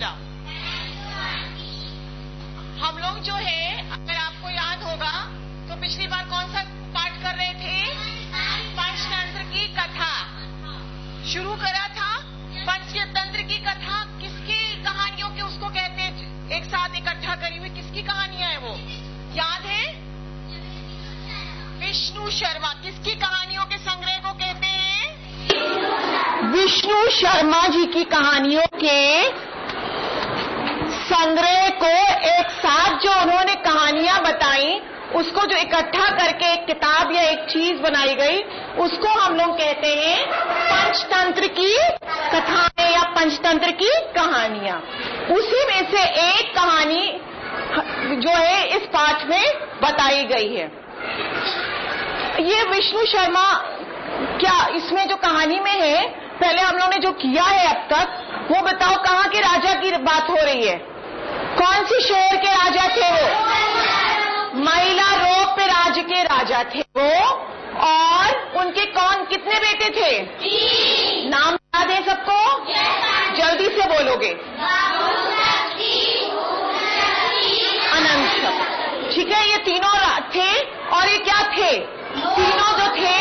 बेटा? हम लोग जो है, अगर आपको याद होगा तो पिछली बार कौन सा पाठ कर रहे थे? पंचतंत्र की कथा शुरू करा था। पंचतंत्र की कथा किसकी कहानियों के उसको कहते हैं? एक साथ इकट्ठा करी हुई किसकी कहानियां है वो याद है? विष्णु शर्मा। किसकी कहानियों के संग्रह को कहते हैं? विष्णु शर्मा जी की कहानियों के संग्रह को एक साथ जो उन्होंने कहानियां बताई, उसको जो इकट्ठा करके एक किताब या एक चीज बनाई गई, उसको हम लोग कहते हैं पंचतंत्र की कथाएं या पंचतंत्र की कहानियां। उसी में से एक कहानी जो है इस पाठ में बताई गई है। ये विष्णु शर्मा क्या इसमें जो कहानी में है, पहले हम लोगों ने जो किया है अब तक, वो बताओ कहाँ के राजा की बात हो रही है? कौन सी शहर के राजा थे वो? मैलारोप राज्य के राजा थे वो। और उनके कितने बेटे थे? नाम याद है सबको? जल्दी से बोलोगे। अनंत। ठीक है, ये तीनों थे। और ये क्या थे? तीनों जो थे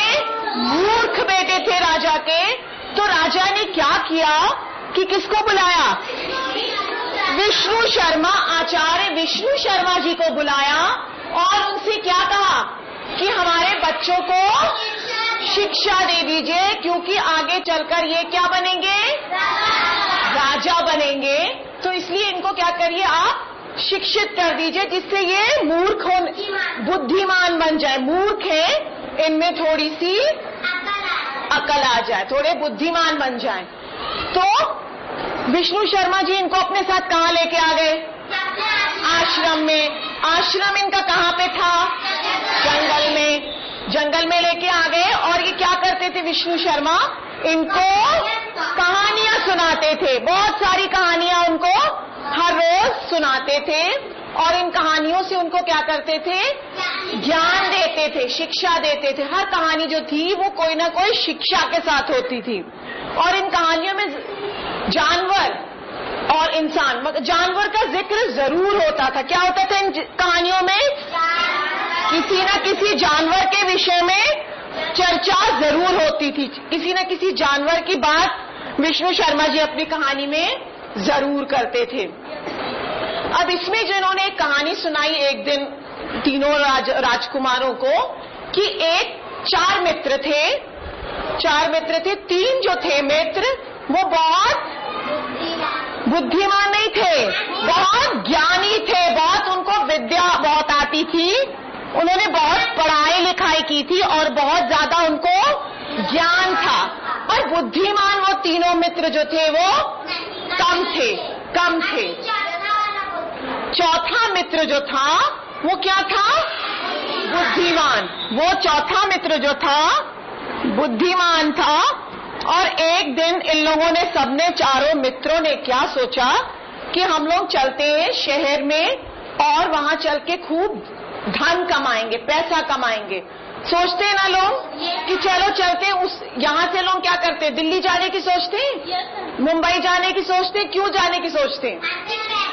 मूर्ख बेटे थे राजा के। तो राजा ने क्या किया कि किसको बुलाया? विष्णु शर्मा, आचार्य विष्णु शर्मा जी को बुलाया और उनसे क्या कहा कि हमारे बच्चों को शिक्षा दे दीजिए, क्योंकि आगे चलकर ये क्या बनेंगे? राजा बनेंगे। तो इसलिए इनको क्या करिए, आप शिक्षित कर दीजिए, जिससे ये मूर्ख हो बुद्धिमान बन जाए। मूर्ख है, इनमें थोड़ी सी अकल आ जाए, थोड़े बुद्धिमान बन जाए। तो विष्णु शर्मा जी इनको अपने साथ कहाँ लेके आ गए? आश्रम में। आश्रम इनका कहाँ पे था? जंगल में। जंगल में लेके आ गए। और ये क्या करते थे विष्णु शर्मा? इनको कहानियां सुनाते थे। बहुत सारी कहानियां उनको हर रोज सुनाते थे। और इन कहानियों से उनको क्या करते थे? ज्ञान देते थे, शिक्षा देते थे। हर कहानी जो थी वो कोई ना कोई शिक्षा के साथ होती थी। और इन कहानियों में जानवर और इंसान, मतलब जानवर का जिक्र जरूर होता था। क्या होता था इन कहानियों में? किसी न किसी जानवर के विषय में चर्चा जरूर होती थी। किसी न किसी जानवर की बात विष्णु शर्मा जी अपनी कहानी में जरूर करते थे। अब इसमें जो इन्होंने एक कहानी सुनाई एक दिन तीनों राजकुमारों को, कि चार मित्र थे। तीन जो थे मित्र, वो बहुत बुद्धिमान नहीं थे, बहुत ज्ञानी थे। बहुत उनको विद्या बहुत आती थी। उन्होंने बहुत पढ़ाई लिखाई की थी और बहुत ज्यादा उनको ज्ञान था। और बुद्धिमान वो तीनों मित्र जो थे वो कम थे। चौथा मित्र जो था वो क्या था? बुद्धिमान। वो चौथा मित्र जो था बुद्धिमान था। और एक दिन इन लोगों ने, सबने, चारों मित्रों ने क्या सोचा कि हम लोग चलते हैं शहर में और वहां चल के खूब धन कमाएंगे, पैसा कमाएंगे। सोचते हैं ना लोग कि चलो चलते हैं। यहाँ से लोग क्या करते हैं? दिल्ली जाने की सोचते हैं, मुंबई जाने की सोचते हैं। क्यों जाने की सोचते हैं?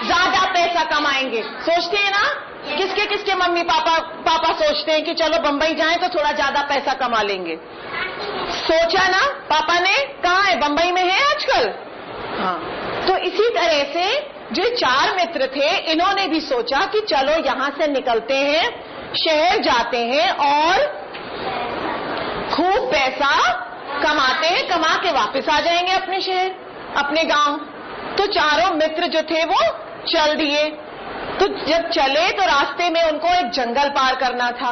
ज्यादा पैसा कमाएंगे, सोचते हैं ना। किसके किसके मम्मी पापा सोचते हैं कि चलो बंबई जाएं तो थोड़ा ज्यादा पैसा कमा लेंगे। सोचा ना पापा ने? कहाँ है? बंबई में है आजकल। हाँ, तो इसी तरह से जो चार मित्र थे, इन्होंने भी सोचा कि चलो यहां से निकलते हैं, शहर जाते हैं और खूब पैसा कमाते हैं, कमा के वापस आ जाएंगे अपने शहर, अपने गांव। तो चारों मित्र जो थे वो चल दिए। तो जब चले तो रास्ते में उनको एक जंगल पार करना था।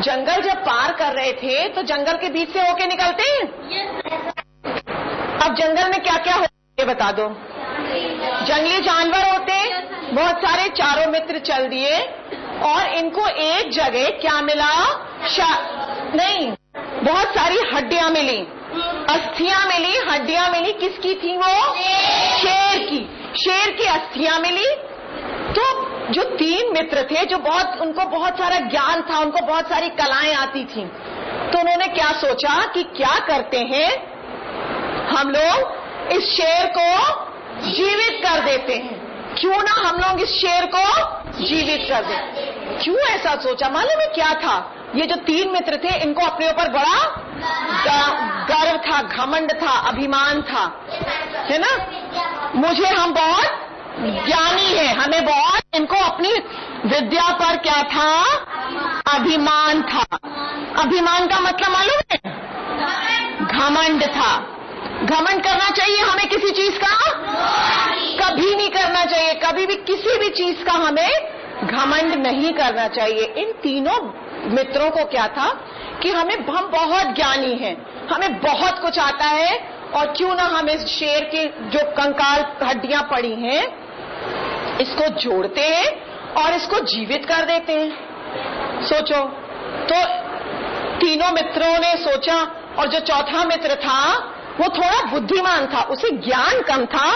जंगल जब पार कर रहे थे तो जंगल के बीच से होके निकलते हैं। अब जंगल में क्या क्या होता है बता दो? जंगली जानवर होते हैं बहुत सारे। चारों मित्र चल दिए और इनको एक जगह क्या मिला? नहीं, बहुत सारी हड्डियां मिली, अस्थियां मिली, हड्डियां मिली। किसकी थी वो? शेर की। शेर की अस्थियां मिली। तो जो तीन मित्र थे, जो उनको बहुत सारा ज्ञान था, उनको बहुत सारी कलाएं आती थी, तो उन्होंने क्या सोचा कि क्या करते हैं हम लोग इस शेर को जीवित कर देते हैं। क्यों ना हम लोग इस शेर को जीवित कर दें। क्यों ऐसा सोचा? मालूम है क्या था? ये जो 3 मित्र थे, इनको अपने ऊपर बड़ा गर्व था, घमंड था, अभिमान था, है ना। हम बहुत ज्ञानी हैं, हमें बहुत, इनको अपनी विद्या पर क्या था? अभिमान था। अभिमान का मतलब मालूम है? घमंड था। घमंड करना चाहिए हमें किसी चीज का? कभी नहीं करना चाहिए। कभी भी किसी भी चीज का हमें घमंड नहीं करना चाहिए। इन तीनों मित्रों को क्या था कि हम बहुत ज्ञानी हैं, हमें बहुत कुछ आता है, और क्यों ना हम इस शेर की जो कंकाल हड्डियां पड़ी हैं इसको जोड़ते हैं और इसको जीवित कर देते हैं। सोचो, तो तीनों मित्रों ने सोचा, और जो चौथा मित्र था वो थोड़ा बुद्धिमान था, उसे ज्ञान कम था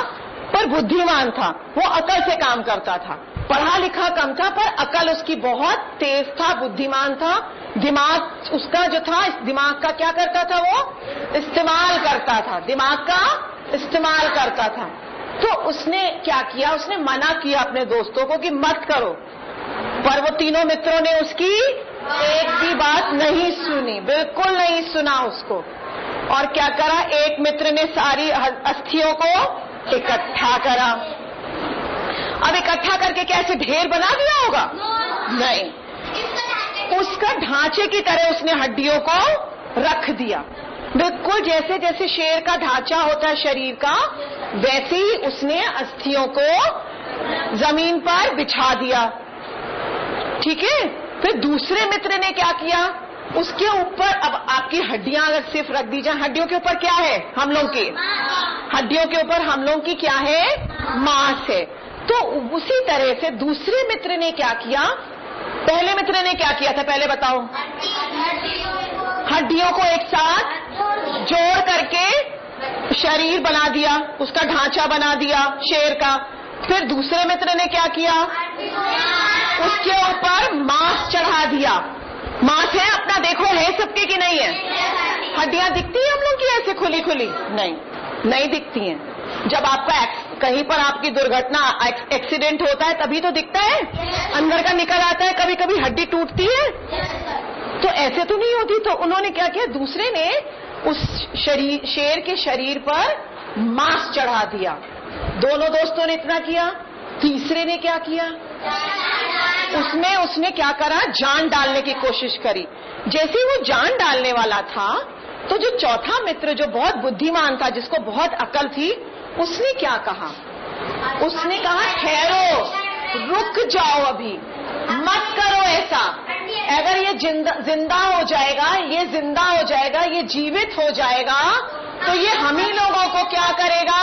पर बुद्धिमान था, वो अकल से काम करता था। पढ़ा लिखा कम था पर अकल उसकी बहुत तेज था, बुद्धिमान था। दिमाग उसका जो था, इस दिमाग का क्या करता था? वो इस्तेमाल करता था, दिमाग का इस्तेमाल करता था। तो उसने क्या किया? उसने मना किया अपने दोस्तों को कि मत करो, पर वो तीनों मित्रों ने उसकी एक भी बात नहीं सुनी, बिल्कुल नहीं सुना उसको। और क्या करा? एक मित्र ने सारी अस्थियों को इकट्ठा करा। अब इकट्ठा करके कैसे ढेर बना दिया होगा? नहीं, उसका ढांचे की तरह उसने हड्डियों को रख दिया। बिल्कुल जैसे जैसे शेर का ढांचा होता है शरीर का, वैसे ही उसने अस्थियों को जमीन पर बिछा दिया। ठीक है। फिर दूसरे मित्र ने क्या किया? उसके ऊपर, अब आपकी हड्डियां अगर सिर्फ रख दी जाए, हड्डियों के ऊपर क्या है? हम लोग की हड्डियों के ऊपर हम लोग की क्या है? मांस है। तो उसी तरह से दूसरे मित्र ने क्या किया? पहले मित्र ने क्या किया था? पहले बताओ। हड्डियों को एक साथ जोड़ करके शरीर बना दिया, उसका ढांचा बना दिया शेर का। फिर दूसरे मित्र ने क्या किया? उसके ऊपर मांस चढ़ा दिया। मांस है अपना, देखो है सबके की नहीं है? हड्डियां दिखती है हम लोग की ऐसे खुली खुली? नहीं, नहीं दिखती हैं। जब आपका कहीं पर आपकी दुर्घटना, एक्सीडेंट होता है तभी तो दिखता है, अंदर का निकल आता है, कभी कभी हड्डी टूटती है, तो ऐसे तो नहीं होती। तो उन्होंने क्या किया? दूसरे ने उस शेर के शरीर पर मांस चढ़ा दिया। दोनों दोस्तों ने इतना किया। तीसरे ने क्या किया? उसने क्या करा? जान डालने की कोशिश करी। जैसे वो जान डालने वाला था, तो जो चौथा मित्र जो बहुत बुद्धिमान था, जिसको बहुत अकल थी, उसने क्या कहा? उसने कहा ठहरो, रुक जाओ, अभी मत करो ऐसा। अगर ये जिंदा हो जाएगा, ये जिंदा हो जाएगा, ये जीवित हो जाएगा, तो ये हम ही लोगों को क्या करेगा?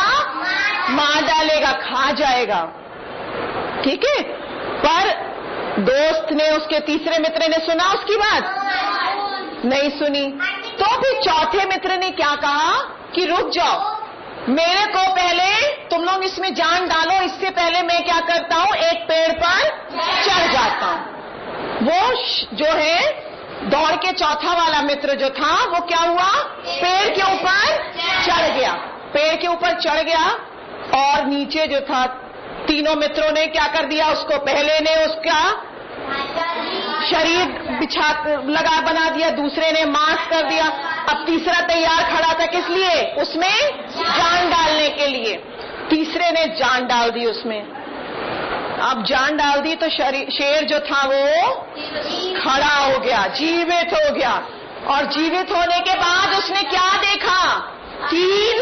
मार डालेगा, खा जाएगा। ठीक है। पर दोस्त ने, उसके तीसरे मित्र ने सुना उसकी बात? नहीं सुनी। तो फिर चौथे मित्र ने क्या कहा कि रुक जाओ, मेरे को पहले तुम लोग इसमें जान डालो, इससे पहले मैं क्या करता हूं? एक पेड़ पर चढ़ जाता हूं। वो जो है दौड़ के चौथा वाला मित्र जो था, वो क्या हुआ? पेड़ के ऊपर चढ़ गया। पेड़ के ऊपर चढ़ गया और नीचे जो था, तीनों मित्रों ने क्या कर दिया? उसको पहले ने उसका शरीर लगा बना दिया, दूसरे ने मांस कर दिया। अब तीसरा तैयार खड़ा था, किस लिए? उसमें जान डालने के लिए। तीसरे ने जान डाल दी उसमें। अब जान डाल दी तो शेर जो था वो खड़ा हो गया, जीवित हो गया। और जीवित होने के बाद उसने क्या देखा? 3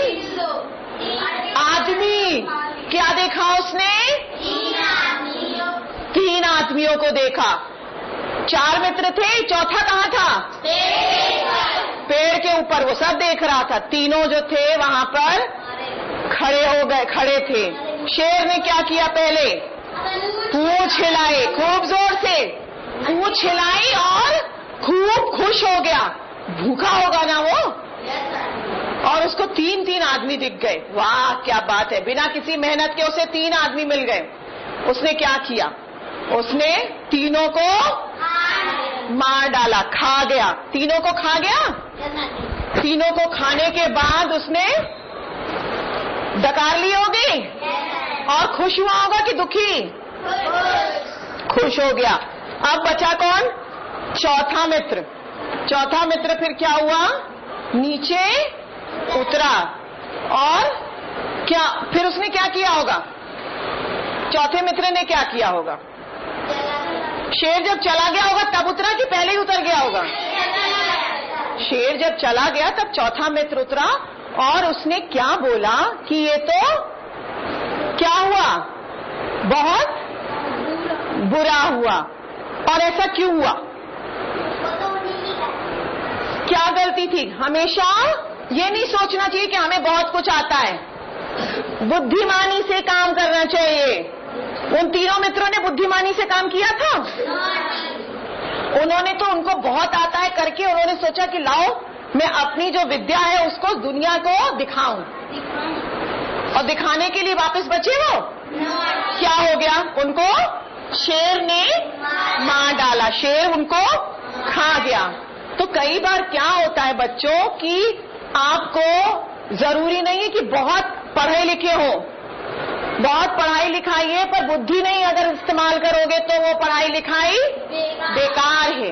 आदमी। क्या देखा उसने? 3 आदमियों को देखा। 4 मित्र थे, चौथा कहाँ था? पेड़ के ऊपर। वो सब देख रहा था। तीनों जो थे वहां पर खड़े थे। शेर ने क्या किया? पहले पूंछ हिलाई, खूब जोर से पूंछ हिलाई और खूब खुश हो गया। भूखा होगा ना वो, और उसको 3 आदमी दिख गए। वाह क्या बात है, बिना किसी मेहनत के उसे 3 आदमी मिल गए। उसने क्या किया? उसने तीनों को मार डाला, खा गया। तीनों को खा गया। तीनों को खाने के बाद उसने डकार ली होगी, और खुश हुआ होगा कि दुखी? खुश हो गया। अब बचा कौन? चौथा मित्र। चौथा मित्र फिर क्या हुआ? नीचे उतरा और क्या फिर उसने क्या किया होगा? चौथे मित्र ने क्या किया होगा? शेर जब चला गया होगा तब उतरा कि पहले ही उतर गया होगा? शेर जब चला गया तब चौथा मित्र उतरा और उसने क्या बोला कि ये तो क्या हुआ? बहुत बुरा हुआ। और ऐसा क्यों हुआ? क्या गलती थी? हमेशा ये नहीं सोचना चाहिए कि हमें बहुत कुछ आता है, बुद्धिमानी से काम करना चाहिए। उन तीनों मित्रों ने बुद्धिमानी से काम किया था? उन्होंने तो उनको बहुत आता है करके उन्होंने सोचा कि लाओ मैं अपनी जो विद्या है उसको दुनिया को दिखाऊं, और दिखाने के लिए वापस बचे वो। क्या हो गया? उनको शेर ने मार डाला, शेर उनको खा गया। तो कई बार क्या होता है बच्चों कि आपको जरूरी नहीं है कि बहुत पढ़े लिखे हो, बहुत पढ़ाई लिखाई है पर बुद्धि नहीं अगर इस्तेमाल करोगे तो वो पढ़ाई लिखाई बेकार है।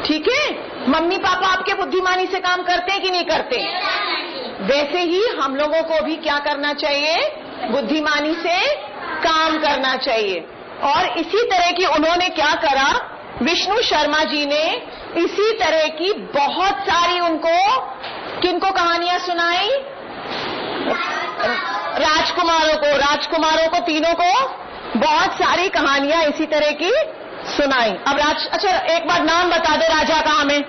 ठीक है? मम्मी पापा आपके बुद्धिमानी से काम करते हैं कि नहीं करते? वैसे ही हम लोगों को भी क्या करना चाहिए? बुद्धिमानी से काम करना चाहिए। और इसी तरह की उन्होंने क्या करा? विष्णु शर्मा जी ने इसी तरह की बहुत सारी उनको किनको कहानियां सुनाई? राजकुमारों को तीनों को बहुत सारी कहानियां इसी तरह की सुनाई। अब अच्छा एक बार नाम बता दो राजा का हमें।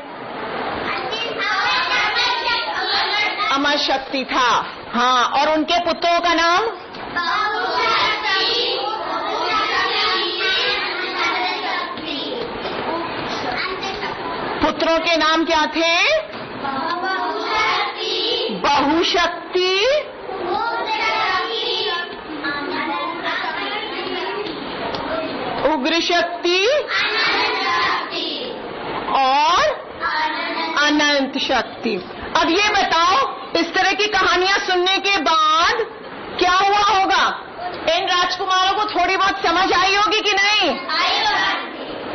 अमर शक्ति था। हाँ, और उनके पुत्रों का नाम? पुत्रों के नाम क्या थे? बहुशक्ति, उग्र शक्ति और अनंत शक्ति। अब ये बताओ, इस तरह की कहानियां सुनने के बाद क्या हुआ होगा? इन राजकुमारों को थोड़ी बहुत समझ आई होगी कि नहीं?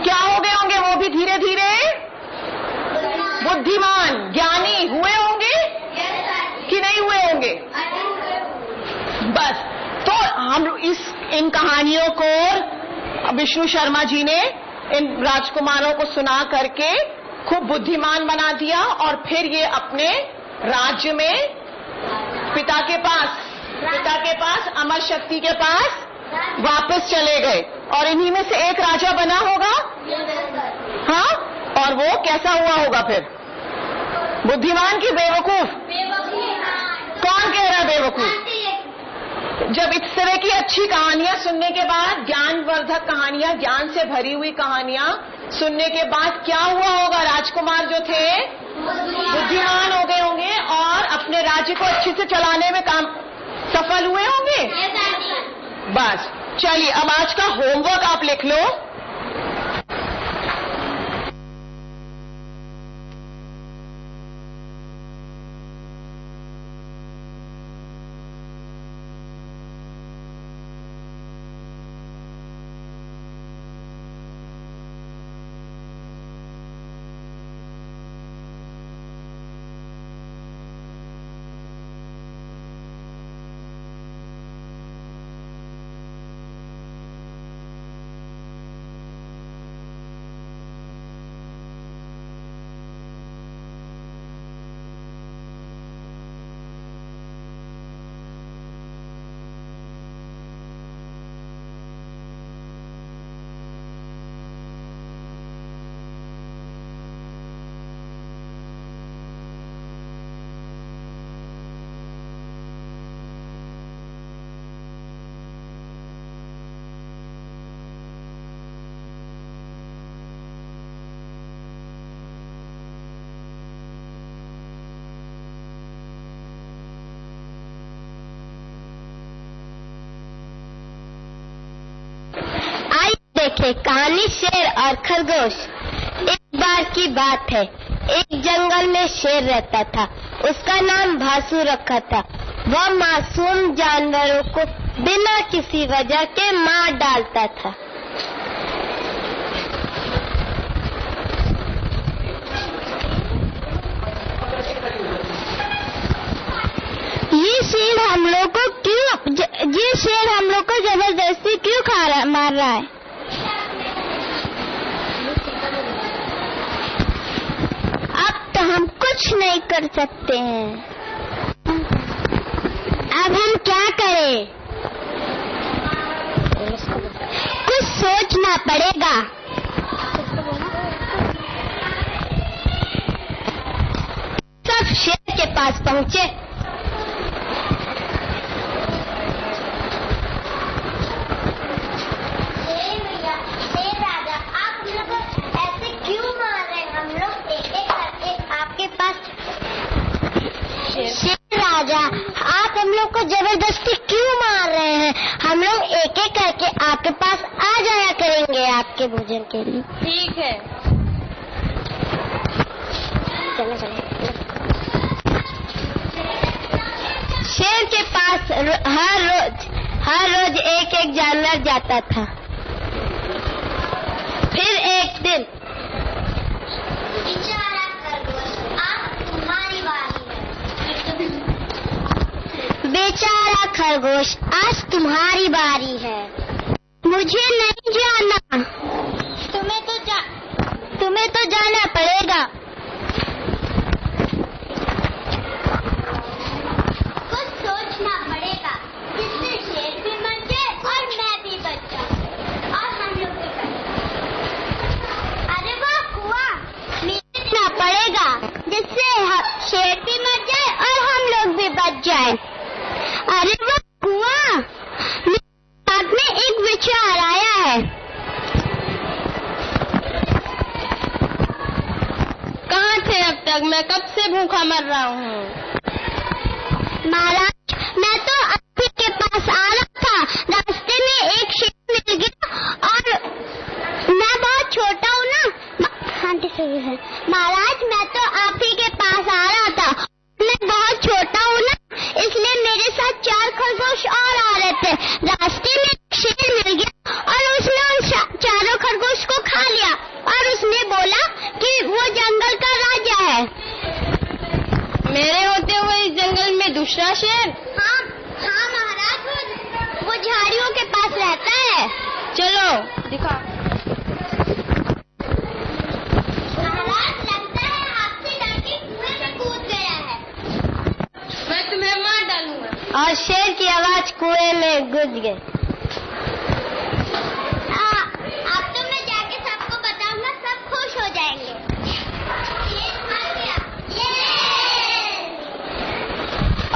क्या हो गए होंगे? वो भी धीरे धीरे बुद्धिमान ज्ञानी हुए होंगे कि नहीं हुए होंगे? बस, तो हम इन कहानियों को विष्णु शर्मा जी ने इन राजकुमारों को सुना करके खूब बुद्धिमान बना दिया, और फिर ये अपने राज्य में पिता के पास अमर शक्ति के पास वापस चले गए, और इन्हीं में से एक राजा बना होगा। हाँ, और वो कैसा हुआ होगा फिर? बुद्धिमान की बेवकूफ? कौन कह रहा है बेवकूफ? जब इस तरह की अच्छी कहानियां सुनने के बाद, ज्ञानवर्धक कहानियां, ज्ञान से भरी हुई कहानियां सुनने के बाद क्या हुआ होगा? राजकुमार जो थे बुद्धिमान हो गए होंगे और अपने राज्य को अच्छे से चलाने में सफल हुए होंगे। बस चलिए, अब आज का होमवर्क आप लिख लो। देखें कहानी शेर और खरगोश। एक बार की बात है, एक जंगल में शेर रहता था। उसका नाम भासु रखा था। वह मासूम जानवरों को बिना किसी वजह के मार डालता था। ये शेर हम लोग को जबरदस्ती क्यों मार रहा है? अब तो हम कुछ नहीं कर सकते हैं। अब हम क्या करें? कुछ सोचना पड़ेगा। सब शेर के पास पहुंचे। शेर राजा, आप हम लोग को ऐसे क्यों मार रहे हैं? हम लोग एक एक करके आपके पास। शेर राजा, आप हम लोग को जबरदस्ती क्यों मार रहे हैं? हम लोग एक एक करके आपके पास आ जाया करेंगे आपके भोजन के लिए। ठीक है, चलो चलो। शेर के पास हर रोज एक एक जानवर जाता था। फिर एक दिन, बेचारा खरगोश, आज तुम्हारी बारी है। बेचारा खरगोश, आज तुम्हारी बारी है। मुझे नहीं जाना। तुम्हें तो जाना पड़ेगा। कुछ सोचना पड़ेगा जिससे शेर भी मर जाए और मैं भी बच जाऊं और हम लोग भी बच जाएं। अरे वाह कुआ, सोचना पड़ेगा जिससे शेर भी मर जाए और हम लोग भी बच जाएं। अरे वाह कुआ, मेरे दिमाग में एक विचार आया है। कहाँ थे अब तक? मैं कब से भूखा मर रहा हूँ। महाराज, मैं तो आप ही के पास आ रहा था। रास्ते में एक शेर मिल गया और मैं बहुत छोटा हूँ ना। शांति से है महाराज, मैं तो आप ही के पास आ रहा था। मैं बहुत छोटा हूँ ना, इसलिए मेरे साथ 4 खरगोश और आ रहे थे। रास्ते में एक शेर मिल गया और उसने उन चारों खरगोश को खा लिया और उसने बोला कि वो जंगल का राजा है। मेरे होते हुए इस जंगल में दूसरा शेर? हाँ महाराज, वो झाड़ियों के पास रहता है। चलो दिखा। महाराज, लगता है आपसे डर के कुएं में कूद गया है। मैं तुम्हें मार डालूंगा। और शेर की आवाज कुएं में घुस गई। अब तो मैं जाके सबको बताऊंगा, सब खुश हो जाएंगे। शेर मर गया।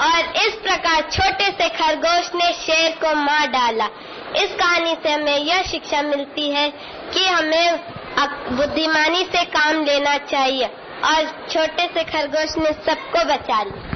और इस प्रकार छोटे से खरगोश ने शेर को मार डाला। इस कहानी से हमें यह शिक्षा मिलती है कि हमें बुद्धिमानी से काम लेना चाहिए और छोटे से खरगोश ने सबको बचा लिया।